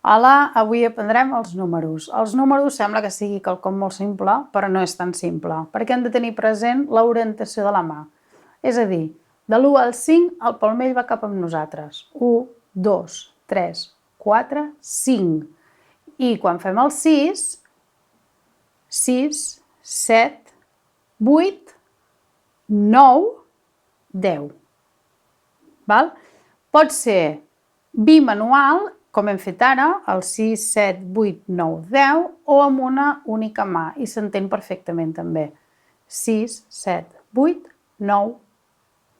Hola, avui aprendrem els números. Els números sembla que sigui quelcom molt simple, però no és tan simple, perquè hem de tenir present l'orientació de la mà. És a dir, de l'1 al 5 el palmell va cap amb nosaltres. 1, 2, 3, 4, 5. I quan fem el 6, 6, 7, 8, 9, 10. Val? Pot ser bimanual, com hem fet ara, el 6, 7, 8, 9, 10, o amb una única mà, i s'entén perfectament també. 6, 7, 8, 9,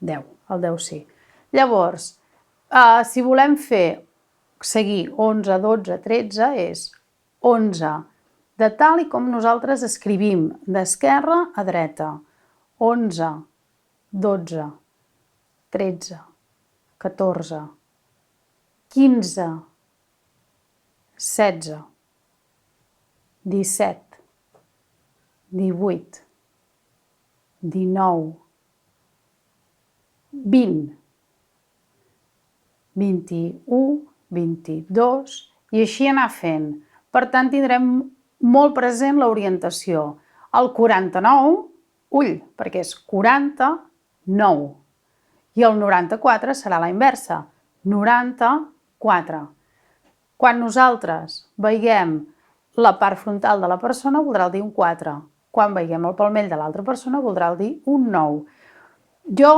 10. El 10 sí. Llavors, si volem seguir 11, 12, 13, és 11, de tal i com nosaltres escrivim, d'esquerra a dreta. 11, 12, 13, 14, 15, 16, 17, 18, 19, 20, 21, 22, i així anar fent. Per tant, tindrem molt present l'orientació. El 49, ull, perquè és 49. I el 94 serà la inversa, 94. Quan nosaltres veiem la part frontal de la persona, voldrà dir un 4. Quan veiem el palmell de l'altra persona, voldrà dir un 9. Jo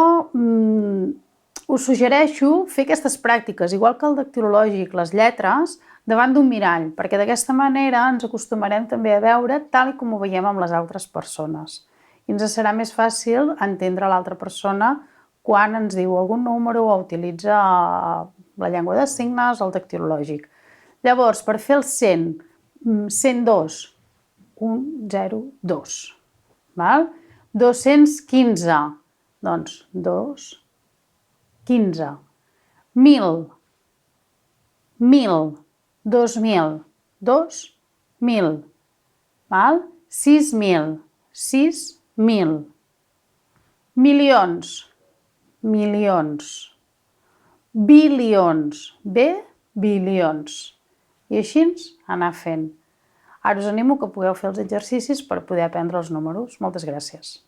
us suggereixo fer aquestes pràctiques, igual que el dactilològic, les lletres, davant d'un mirall, perquè d'aquesta manera ens acostumarem també a veure tal com ho veiem amb les altres persones. I ens serà més fàcil entendre l'altra persona quan ens diu algun número o utilitza la llengua de signes o el dactilològic. Llavors, per fer el 100, 102, 1, 0, 2. 215, doncs 2, 15. 1000, 1000, 2000, 2000. 6.000, 6.000. Milions, milions. Bilions, bilions. I així anar fent. Ara us animo que pugueu fer els exercicis per poder aprendre els números. Moltes gràcies.